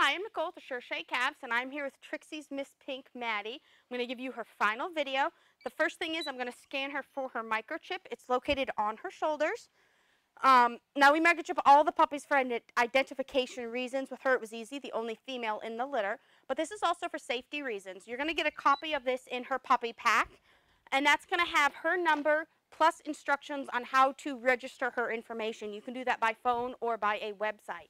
Hi, I'm Nicole with the Sure Calves, and I'm here with Trixie's Miss Pink, Maddie. I'm going to give you her final video. The first thing is I'm going to scan her for her microchip. It's located on her shoulders. Now we microchip all the puppies for identification reasons. With her it was easy, the only female in the litter. But this is also for safety reasons. You're going to get a copy of this in her puppy pack, and that's going to have her number plus instructions on how to register her information. You can do that by phone or by a website.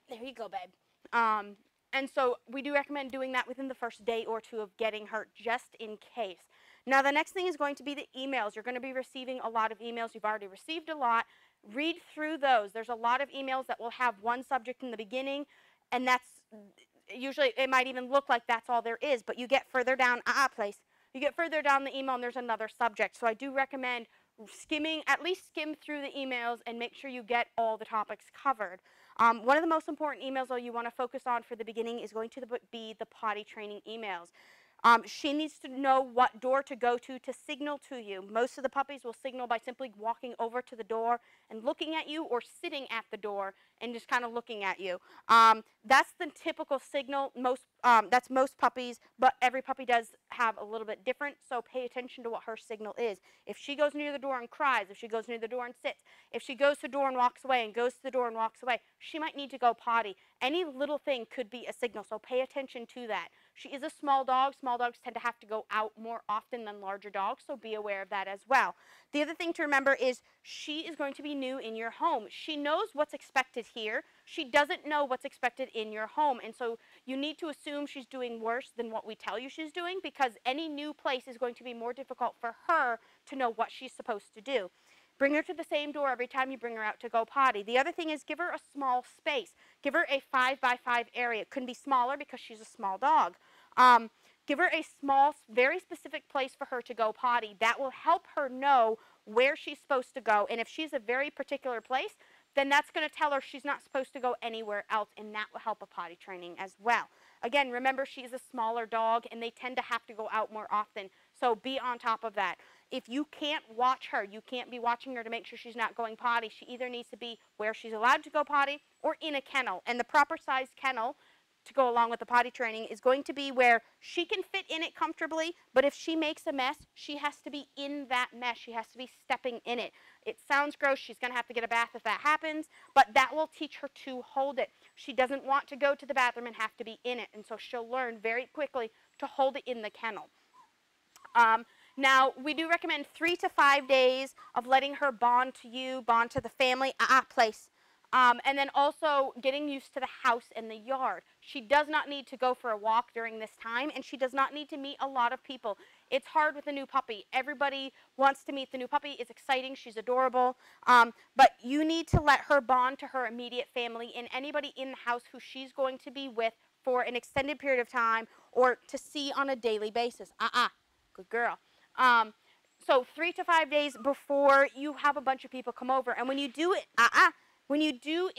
There you go, babe. And so we do recommend doing that within the first day or two of getting her, just in case. Now, the next thing is going to be the emails. You're going to be receiving a lot of emails. You've already received a lot. Read through those. There's a lot of emails that will have one subject in the beginning, and that's usually, it might even look like that's all there is, but you get further down, you get further down the email and there's another subject. So I do recommend at least skim through the emails and make sure you get all the topics covered. One of the most important emails though you want to focus on for the beginning is going to be the potty training emails. She needs to know what door to go to signal to you. Most of the puppies will signal by simply walking over to the door and looking at you, or sitting at the door and just kind of looking at you. That's the typical signal. That's most puppies, but every puppy does have a little bit different, so pay attention to what her signal is. If she goes near the door and cries, if she goes near the door and sits, if she goes to the door and walks away and goes to the door and walks away, she might need to go potty. Any little thing could be a signal, so pay attention to that. She is a small dog. Small dogs tend to have to go out more often than larger dogs, so be aware of that as well. The other thing to remember is she is going to be new in your home. She knows what's expected here. She doesn't know what's expected in your home, and so you need to assume she's doing worse than what we tell you she's doing, because any new place is going to be more difficult for her to know what she's supposed to do. Bring her to the same door every time you bring her out to go potty. The other thing is give her a small space. Give her a 5x5 area. It couldn't be smaller because she's a small dog. Give her a small, very specific place for her to go potty. That will help her know where she's supposed to go. And if she's a very particular place, then that's going to tell her she's not supposed to go anywhere else, and that will help a potty training as well. Again, remember, she's a smaller dog, and they tend to have to go out more often, so be on top of that. If you can't watch her, you can't be watching her to make sure she's not going potty. She either needs to be where she's allowed to go potty or in a kennel, and the proper size kennel to go along with the potty training is going to be where she can fit in it comfortably, but if she makes a mess, she has to be in that mess. She has to be stepping in it. It sounds gross. She's going to have to get a bath if that happens, but that will teach her to hold it. She doesn't want to go to the bathroom and have to be in it, and so she'll learn very quickly to hold it in the kennel. Now, we do recommend 3 to 5 days of letting her bond to you, bond to the family, place. And then also getting used to the house and the yard. She does not need to go for a walk during this time, and she does not need to meet a lot of people. It's hard with a new puppy. Everybody wants to meet the new puppy. It's exciting. She's adorable. But you need to let her bond to her immediate family and anybody in the house who she's going to be with for an extended period of time or to see on a daily basis. Good girl. So 3 to 5 days before you have a bunch of people come over. And when you do it, when you do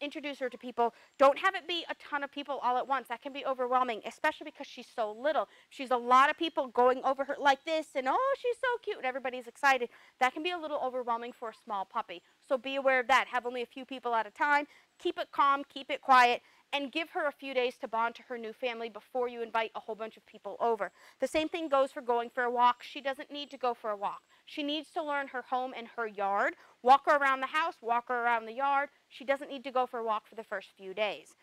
introduce her to people, don't have it be a ton of people all at once. That can be overwhelming, especially because she's so little. She's a lot of people going over her like this, and oh, she's so cute, and everybody's excited. That can be a little overwhelming for a small puppy. So be aware of that. Have only a few people at a time. Keep it calm, keep it quiet, and give her a few days to bond to her new family before you invite a whole bunch of people over. The same thing goes for going for a walk. She doesn't need to go for a walk. She needs to learn her home and her yard. Walk her around the house, walk her around the yard. She doesn't need to go for a walk for the first few days.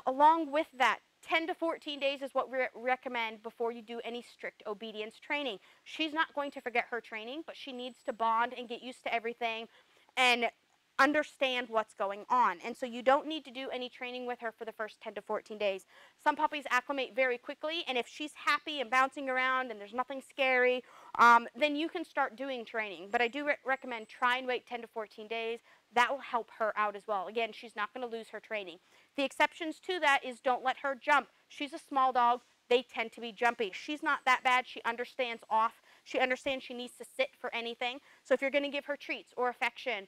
Along with that, 10 to 14 days is what we recommend before you do any strict obedience training. She's not going to forget her training, but she needs to bond and get used to everything and understand what's going on. And so you don't need to do any training with her for the first 10 to 14 days. Some puppies acclimate very quickly, and if she's happy and bouncing around and there's nothing scary, then you can start doing training. But I do recommend try and wait 10 to 14 days. That will help her out as well. Again, she's not going to lose her training. The exceptions to that is don't let her jump. She's a small dog. They tend to be jumpy. She's not that bad. She understands off. She understands she needs to sit for anything. So if you're going to give her treats or affection,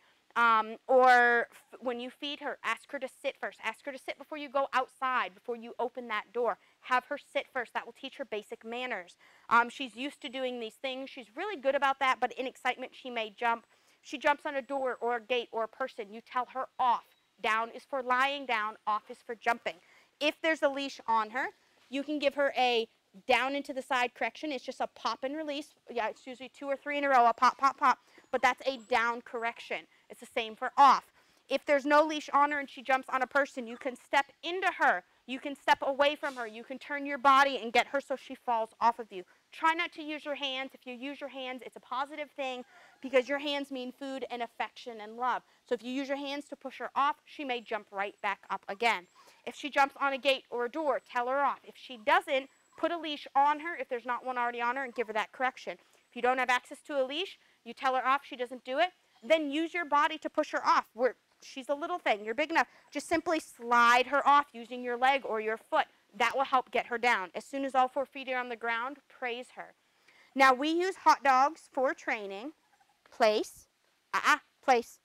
when you feed her, ask her to sit first. Ask her to sit before you go outside, before you open that door. Have her sit first. That will teach her basic manners. She's used to doing these things. She's really good about that, but in excitement, she may jump. She jumps on a door or a gate or a person. You tell her off. Down is for lying down, off is for jumping. If there's a leash on her, you can give her a down into the side correction. It's just a pop and release. Yeah, it's usually 2 or 3 in a row, a pop, pop, pop. But that's a down correction. It's the same for off. If there's no leash on her and she jumps on a person, you can step into her. You can step away from her. You can turn your body and get her so she falls off of you. Try not to use your hands. If you use your hands, it's a positive thing because your hands mean food and affection and love. So if you use your hands to push her off, she may jump right back up again. If she jumps on a gate or a door, tell her off. If she doesn't, put a leash on her if there's not one already on her and give her that correction. If you don't have access to a leash, you tell her off, she doesn't do it, then use your body to push her off. She's a little thing. You're big enough. Just simply slide her off using your leg or your foot. That will help get her down. As soon as all 4 feet are on the ground, praise her. Now, we use hot dogs for training. Place. Place.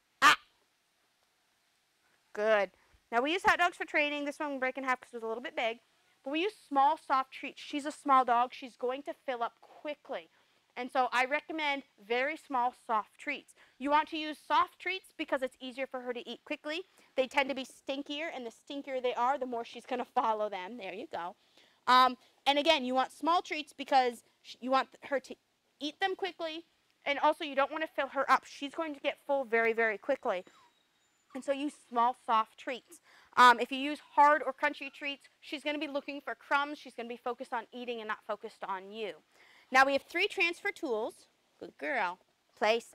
Good. Now, we use hot dogs for training. This one we break in half because it was a little bit big. But we use small, soft treats. She's a small dog. She's going to fill up quickly. And so I recommend very small, soft treats. You want to use soft treats because it's easier for her to eat quickly. They tend to be stinkier, and the stinkier they are, the more she's going to follow them. There you go. And again, you want small treats because you want her to eat them quickly, and also you don't want to fill her up. She's going to get full very, very quickly. And so use small, soft treats. If you use hard or crunchy treats, she's going to be looking for crumbs. She's going to be focused on eating and not focused on you. Now, we have 3 transfer tools. Good girl. Place.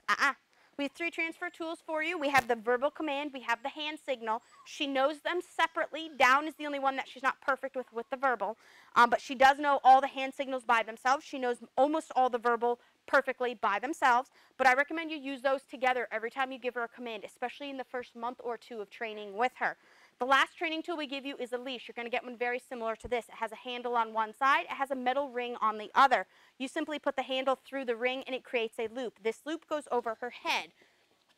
We have 3 transfer tools for you. We have the verbal command. We have the hand signal. She knows them separately. Down is the only one that she's not perfect with the verbal. But she does know all the hand signals by themselves. She knows almost all the verbal perfectly by themselves. But I recommend you use those together every time you give her a command, especially in the first month or 2 of training with her. The last training tool we give you is a leash. You're going to get one very similar to this. It has a handle on one side. It has a metal ring on the other. You simply put the handle through the ring and it creates a loop. This loop goes over her head.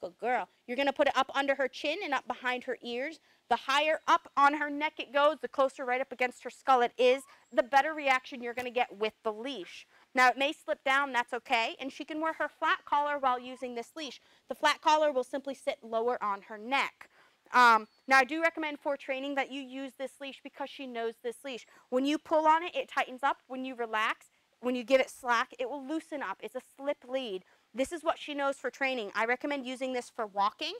Good girl. You're going to put it up under her chin and up behind her ears. The higher up on her neck it goes, the closer right up against her skull it is, the better reaction you're going to get with the leash. Now, it may slip down, that's okay, and she can wear her flat collar while using this leash. The flat collar will simply sit lower on her neck. Now, I do recommend for training that you use this leash because she knows this leash. When you pull on it, it tightens up. When you relax, when you give it slack, it will loosen up. It's a slip lead. This is what she knows for training. I recommend using this for walking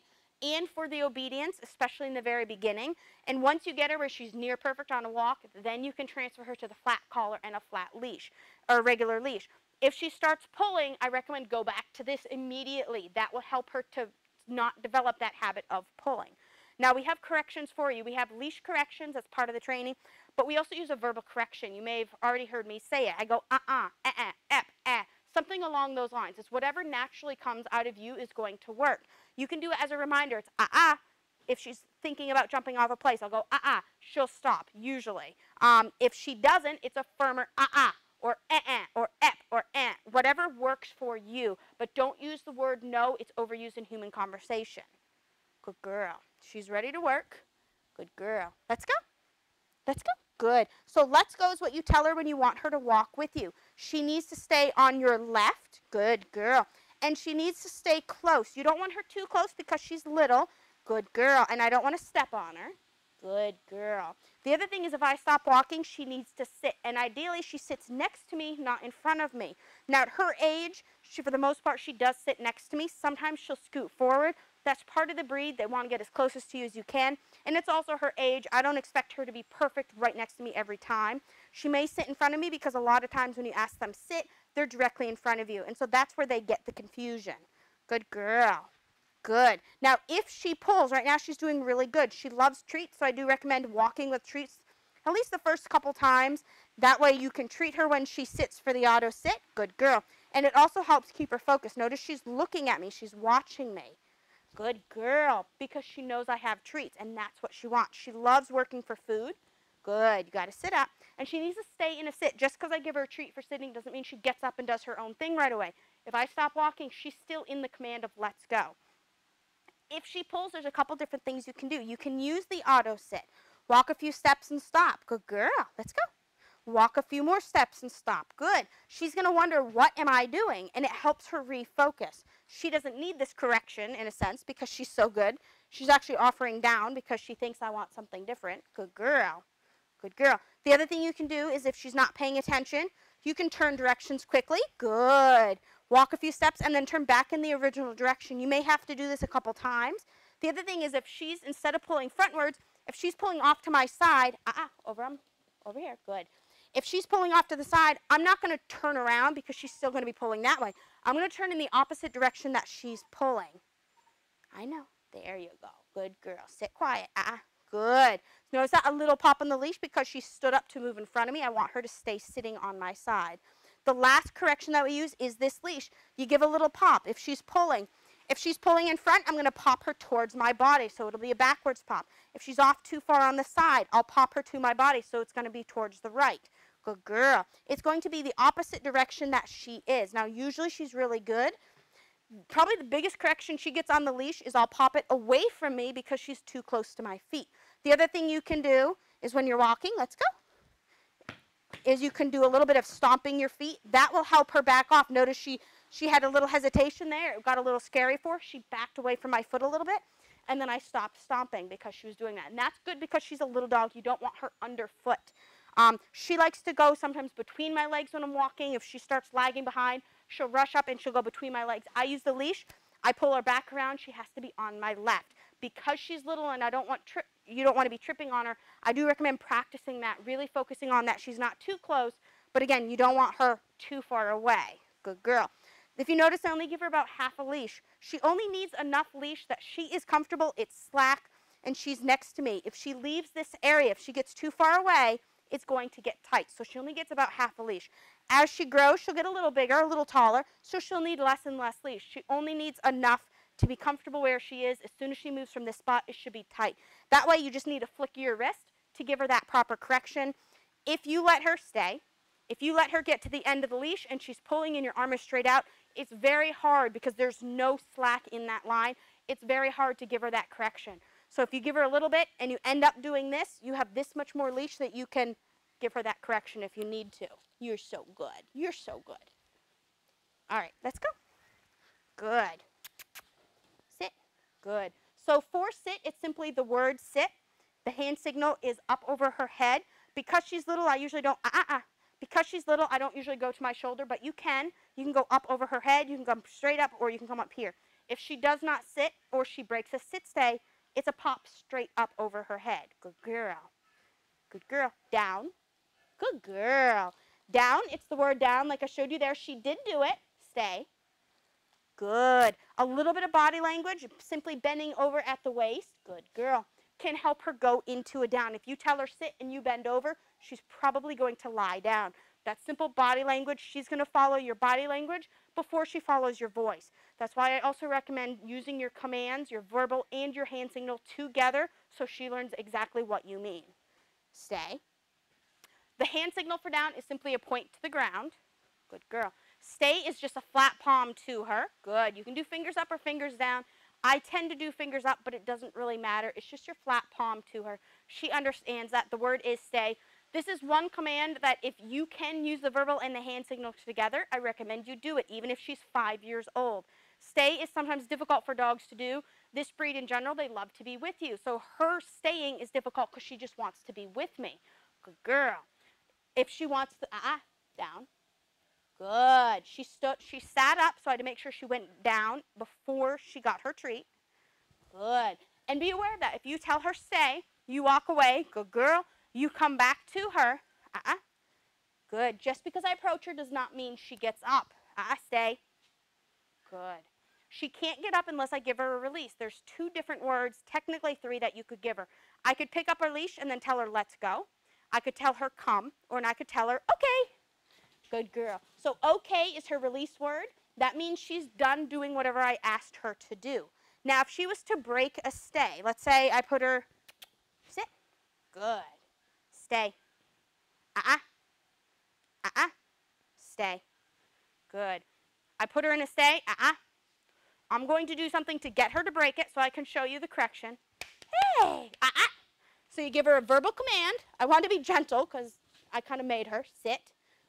and for the obedience, especially in the very beginning. And once you get her where she's near perfect on a walk, then you can transfer her to the flat collar and a flat leash, or a regular leash. If she starts pulling, I recommend go back to this immediately. That will help her to not develop that habit of pulling. Now, we have corrections for you. We have leash corrections as part of the training, but we also use a verbal correction. You may have already heard me say it. I go, something along those lines. It's whatever naturally comes out of you is going to work. You can do it as a reminder. It's If she's thinking about jumping off a place, I'll go, she'll stop, usually. If she doesn't, it's a firmer or or ep, or whatever works for you. But don't use the word no. It's overused in human conversation. Good girl. She's ready to work. Good girl. Let's go. Let's go. Good. So let's go is what you tell her when you want her to walk with you. She needs to stay on your left. Good girl. And she needs to stay close. You don't want her too close because she's little. Good girl. And I don't want to step on her. Good girl. The other thing is if I stop walking, she needs to sit. And ideally, she sits next to me, not in front of me. Now, at her age, for the most part, she does sit next to me. Sometimes she'll scoot forward. That's part of the breed. They want to get as closest to you as you can. And it's also her age. I don't expect her to be perfect right next to me every time. She may sit in front of me because a lot of times when you ask them sit, they're directly in front of you. And so that's where they get the confusion. Good girl. Good. Now, if she pulls, right now she's doing really good. She loves treats, so I do recommend walking with treats at least the first couple times. That way you can treat her when she sits for the auto sit. Good girl. And it also helps keep her focused. Notice she's looking at me. She's watching me. Good girl, because she knows I have treats, and that's what she wants. She loves working for food. Good. You got to sit up. And she needs to stay in a sit. Just because I give her a treat for sitting doesn't mean she gets up and does her own thing right away. If I stop walking, she's still in the command of let's go. If she pulls, there's a couple different things you can do. You can use the auto sit. Walk a few steps and stop. Good girl. Let's go. Walk a few more steps and stop. Good. She's going to wonder, what am I doing? And it helps her refocus. She doesn't need this correction, in a sense, because she's so good. She's actually offering down because she thinks I want something different. Good girl. Good girl. The other thing you can do is if she's not paying attention, you can turn directions quickly. Good. Walk a few steps and then turn back in the original direction. You may have to do this a couple times. The other thing is if she's, instead of pulling frontwards, if she's pulling off to my side, over here, good. If she's pulling off to the side, I'm not going to turn around because she's still going to be pulling that way. I'm going to turn in the opposite direction that she's pulling. I know. There you go. Good girl. Sit quiet. Good. Notice that a little pop on the leash because she stood up to move in front of me. I want her to stay sitting on my side. The last correction that we use is this leash. You give a little pop. If she's pulling in front, I'm going to pop her towards my body, so it'll be a backwards pop. If she's off too far on the side, I'll pop her to my body, so it's going to be towards the right. Good girl. It's going to be the opposite direction that she is. Now, usually she's really good. Probably the biggest correction she gets on the leash is I'll pop it away from me because she's too close to my feet. The other thing you can do is when you're walking, let's go, is you can do a little bit of stomping your feet. That will help her back off. Notice she had a little hesitation there. It got a little scary for her. She backed away from my foot a little bit, and then I stopped stomping because she was doing that. And that's good because she's a little dog. You don't want her underfoot. She likes to go sometimes between my legs when I'm walking. If she starts lagging behind, she'll rush up and she'll go between my legs. I use the leash. I pull her back around. She has to be on my left. Because she's little and you don't want to be tripping on her, I do recommend practicing that, really focusing on that she's not too close. But again, you don't want her too far away. Good girl. If you notice, I only give her about half a leash. She only needs enough leash that she is comfortable, it's slack, and she's next to me. If she leaves this area, if she gets too far away, it's going to get tight. So she only gets about half a leash. As she grows, she'll get a little bigger, a little taller, so she'll need less and less leash. She only needs enough to be comfortable where she is. As soon as she moves from this spot, it should be tight. That way, you just need to flick your wrist to give her that proper correction. If you let her stay, if you let her get to the end of the leash and she's pulling and your arm is straight out, it's very hard because there's no slack in that line. It's very hard to give her that correction. So if you give her a little bit and you end up doing this, you have this much more leash that you can give her that correction if you need to. You're so good. You're so good. All right, let's go. Good. Sit. Good. So for sit, it's simply the word sit. The hand signal is up over her head. Because she's little, I usually don't, Because she's little, I don't usually go to my shoulder, but you can. You can go up over her head, you can come straight up, or you can come up here. If she does not sit or she breaks a sit stay, it's a pop straight up over her head. Good girl. Good girl. Down. Good girl. Down, it's the word down like I showed you there. She did do it. Stay. Good. A little bit of body language, simply bending over at the waist. Good girl. Can help her go into a down. If you tell her sit and you bend over, she's probably going to lie down. That simple body language, she's going to follow your body language before she follows your voice. That's why I also recommend using your commands, your verbal and your hand signal together so she learns exactly what you mean. Stay. The hand signal for down is simply a point to the ground. Good girl. Stay is just a flat palm to her. Good. You can do fingers up or fingers down. I tend to do fingers up, but it doesn't really matter. It's just your flat palm to her. She understands that. The word is stay. This is one command that if you can use the verbal and the hand signals together, I recommend you do it, even if she's 5 years old. Stay is sometimes difficult for dogs to do. This breed in general, they love to be with you. So her staying is difficult because she just wants to be with me. Good girl. If she wants to, down. Good. She sat up, so I had to make sure she went down before she got her treat. Good. And be aware of that. If you tell her stay, you walk away. Good girl. You come back to her. Good. Just because I approach her does not mean she gets up. Stay. Good. She can't get up unless I give her a release. There's 2 different words, technically 3, that you could give her. I could pick up her leash and then tell her let's go. I could tell her come, or I could tell her okay. Good girl. So okay is her release word. That means she's done doing whatever I asked her to do. Now, if she was to break a stay, let's say I put her, sit. Good. Stay. Stay. Good. I put her in a stay. I'm going to do something to get her to break it so I can show you the correction. Hey. So you give her a verbal command. I want to be gentle because I kind of made her. Sit.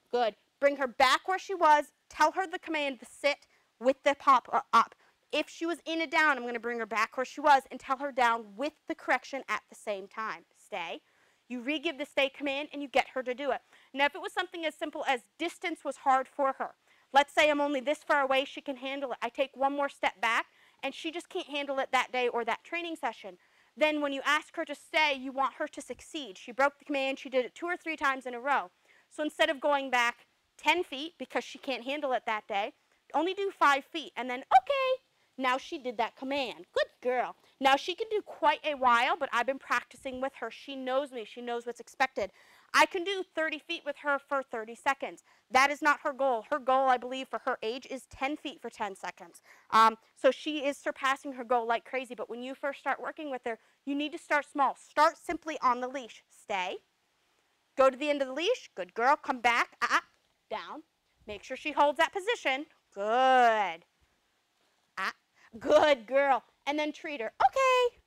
Good. Bring her back where she was. Tell her the command to sit with the pop up. If she was in a down, I'm going to bring her back where she was and tell her down with the correction at the same time. Stay. You re-give the stay command and you get her to do it. Now, if it was something as simple as distance was hard for her, let's say I'm only this far away, she can handle it. I take one more step back and she just can't handle it that day or that training session. Then when you ask her to stay, you want her to succeed. She broke the command, she did it 2 or 3 times in a row. So instead of going back 10 feet because she can't handle it that day, only do 5 feet and then, okay, now she did that command. Good girl. Now she can do quite a while, but I've been practicing with her. She knows me. She knows what's expected. I can do 30 feet with her for 30 seconds. That is not her goal. Her goal, I believe, for her age is 10 feet for 10 seconds. So she is surpassing her goal like crazy. But when you first start working with her, you need to start small. Start simply on the leash. Stay. Go to the end of the leash. Good girl. Come back. Down. Make sure she holds that position. Good. Good girl. And then treat her. Okay.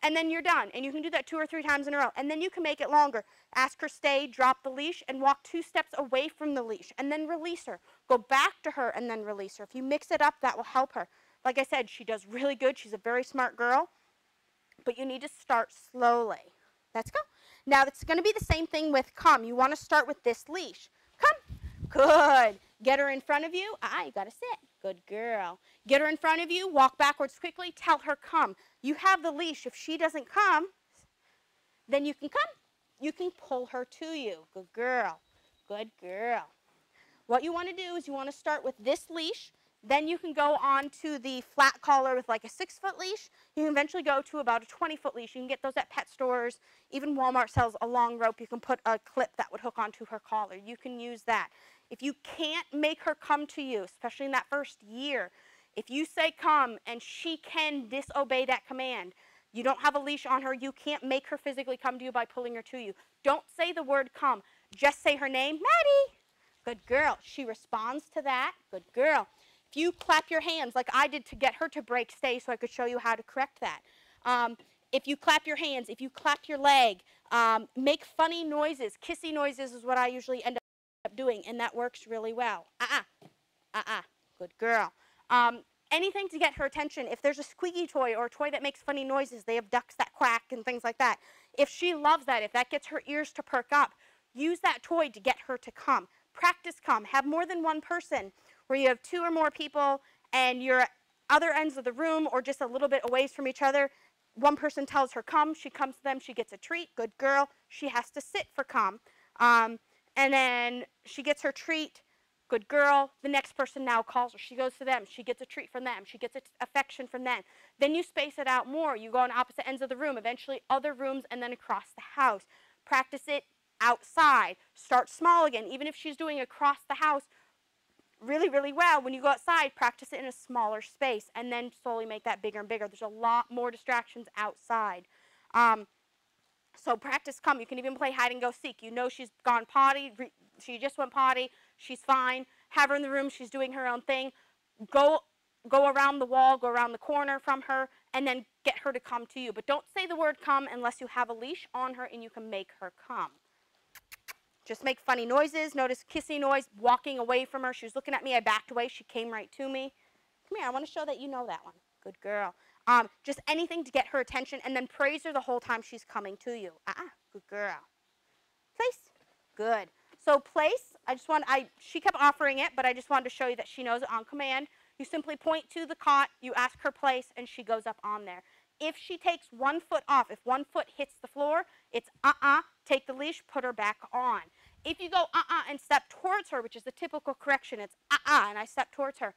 And then you're done. And you can do that 2 or 3 times in a row. And then you can make it longer. Ask her stay, drop the leash, and walk 2 steps away from the leash. And then release her. Go back to her and then release her. If you mix it up, that will help her. Like I said, she does really good. She's a very smart girl. But you need to start slowly. Let's go. Now, it's going to be the same thing with come. You want to start with this leash. Come. Good. Get her in front of you. You got to sit. Good girl. Get her in front of you. Walk backwards quickly. Tell her come. You have the leash. If she doesn't come, then you can come. You can pull her to you. Good girl. Good girl. What you want to do is you want to start with this leash. Then you can go on to the flat collar with like a 6-foot leash. You can eventually go to about a 20-foot leash. You can get those at pet stores. Even Walmart sells a long rope. You can put a clip that would hook onto her collar. You can use that. If you can't make her come to you, especially in that first year, if you say come and she can disobey that command, you don't have a leash on her, you can't make her physically come to you by pulling her to you. Don't say the word come. Just say her name, Maddie. Good girl. She responds to that. Good girl. If you clap your hands like I did to get her to break stay so I could show you how to correct that. If you clap your hands, if you clap your leg, make funny noises. Kissy noises is what I usually end up doing, and that works really well. Good girl. Anything to get her attention. If there's a squeaky toy or a toy that makes funny noises, they have ducks that quack and things like that. If she loves that, if that gets her ears to perk up, use that toy to get her to come. Practice come. Have more than one person where you have 2 or more people and you're at other ends of the room or just a little bit away from each other. One person tells her come, she comes to them, she gets a treat. Good girl. She has to sit for come. And then she gets her treat. Good girl. The next person now calls her. She goes to them. She gets a treat from them. She gets affection from them. Then you space it out more. You go on opposite ends of the room, eventually other rooms, and then across the house. Practice it outside. Start small again. Even if she's doing across the house really, really well, when you go outside, practice it in a smaller space, and then slowly make that bigger and bigger. There's a lot more distractions outside. So practice come. You can even play hide and go seek. You know she's gone potty. She just went potty. She's fine. Have her in the room. She's doing her own thing. Go around the wall. Go around the corner from her, and then get her to come to you. But don't say the word come unless you have a leash on her and you can make her come. Just make funny noises. Notice kissy noise, walking away from her. She was looking at me. I backed away. She came right to me. Come here. I want to show that you know that one. Good girl. Just anything to get her attention, and then praise her the whole time she's coming to you. Good girl. Place. Good. So place, she kept offering it, but I just wanted to show you that she knows it on command. You simply point to the cot, you ask her place, and she goes up on there. If she takes 1 foot off, if 1 foot hits the floor, it's take the leash, put her back on. If you go and step towards her, which is the typical correction, it's and I step towards her.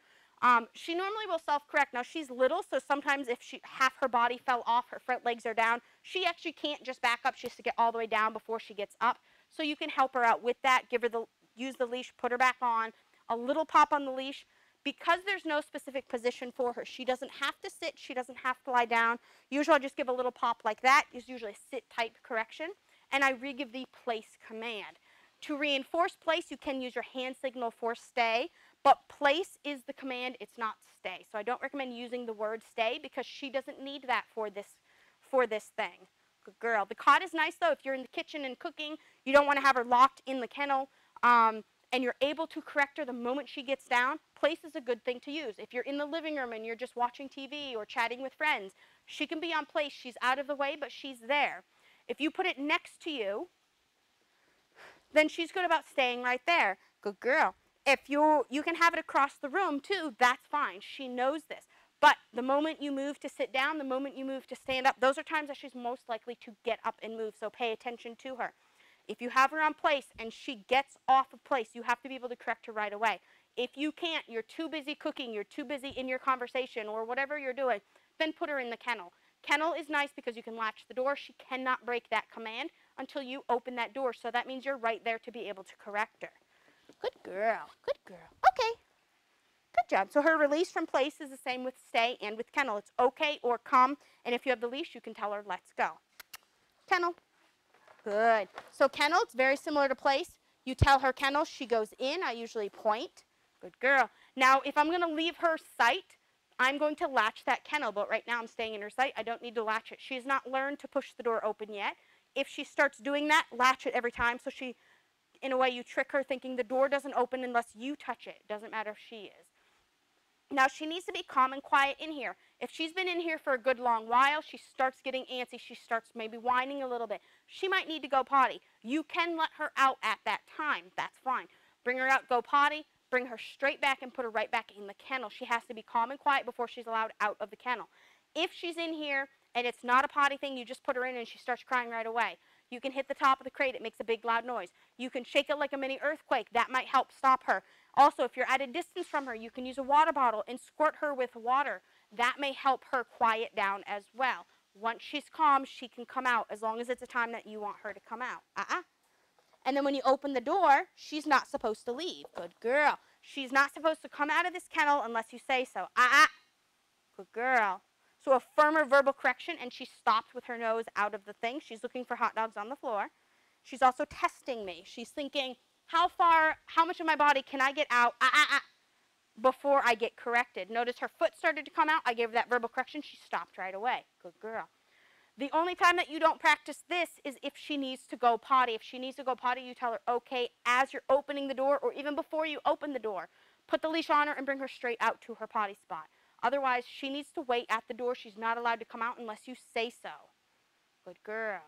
She normally will self-correct. Now, she's little, so sometimes if half her body fell off, her front legs are down, she actually can't just back up. She has to get all the way down before she gets up. So you can help her out with that. Use the leash, put her back on, a little pop on the leash. Because there's no specific position for her, she doesn't have to sit, she doesn't have to lie down. Usually I'll just give a little pop like that. It's usually a sit type correction. And I re-give the place command. To reinforce place, you can use your hand signal for stay, but place is the command, it's not stay. So I don't recommend using the word stay because she doesn't need that for this thing. Good girl. The cot is nice though. If you're in the kitchen and cooking, you don't want to have her locked in the kennel, and you're able to correct her the moment she gets down, place is a good thing to use. If you're in the living room and you're just watching TV or chatting with friends, she can be on place. She's out of the way, but she's there. If you put it next to you, then she's good about staying right there. Good girl. If you can have it across the room too, that's fine. She knows this. But the moment you move to sit down, the moment you move to stand up, those are times that she's most likely to get up and move, so pay attention to her. If you have her on place and she gets off of place, you have to be able to correct her right away. If you can't, you're too busy cooking, you're too busy in your conversation or whatever you're doing, then put her in the kennel. Kennel is nice because you can latch the door. She cannot break that command until you open that door, so that means you're right there to be able to correct her. Good girl, good girl. Okay, good job. So her release from place is the same with stay and with kennel. It's okay or come, and if you have the leash, you can tell her, let's go. Kennel. Good. So kennel, it's very similar to place. You tell her kennel, she goes in. I usually point. Good girl. Now, if I'm going to leave her sight, I'm going to latch that kennel, but right now I'm staying in her sight. I don't need to latch it. She's not learned to push the door open yet. If she starts doing that, latch it every time. So she, in a way, you trick her thinking the door doesn't open unless you touch it. It doesn't matter if she is. Now, she needs to be calm and quiet in here. If she's been in here for a good long while, she starts getting antsy. She starts maybe whining a little bit. She might need to go potty. You can let her out at that time. That's fine. Bring her out, go potty, bring her straight back and put her right back in the kennel. She has to be calm and quiet before she's allowed out of the kennel. If she's in here and it's not a potty thing, you just put her in and she starts crying right away. You can hit the top of the crate. It makes a big loud noise. You can shake it like a mini earthquake. That might help stop her. Also, if you're at a distance from her, you can use a water bottle and squirt her with water. That may help her quiet down as well. Once she's calm, she can come out as long as it's a time that you want her to come out. And then when you open the door, she's not supposed to leave. Good girl. She's not supposed to come out of this kennel unless you say so. Good girl. So a firmer verbal correction, and she stopped with her nose out of the thing. She's looking for hot dogs on the floor. She's also testing me. She's thinking, how much of my body can I get out before I get corrected? Notice her foot started to come out. I gave her that verbal correction. She stopped right away. Good girl. The only time that you don't practice this is if she needs to go potty. If she needs to go potty, you tell her, okay, as you're opening the door or even before you open the door, put the leash on her and bring her straight out to her potty spot. Otherwise, she needs to wait at the door. She's not allowed to come out unless you say so. Good girl.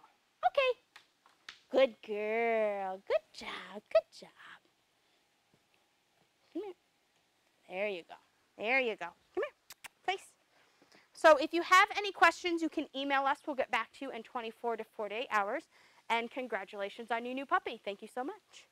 Okay. Good girl. Good job. Good job. Come here. There you go. There you go. Come here. Place. So if you have any questions, you can email us. We'll get back to you in 24 to 48 hours. And congratulations on your new puppy. Thank you so much.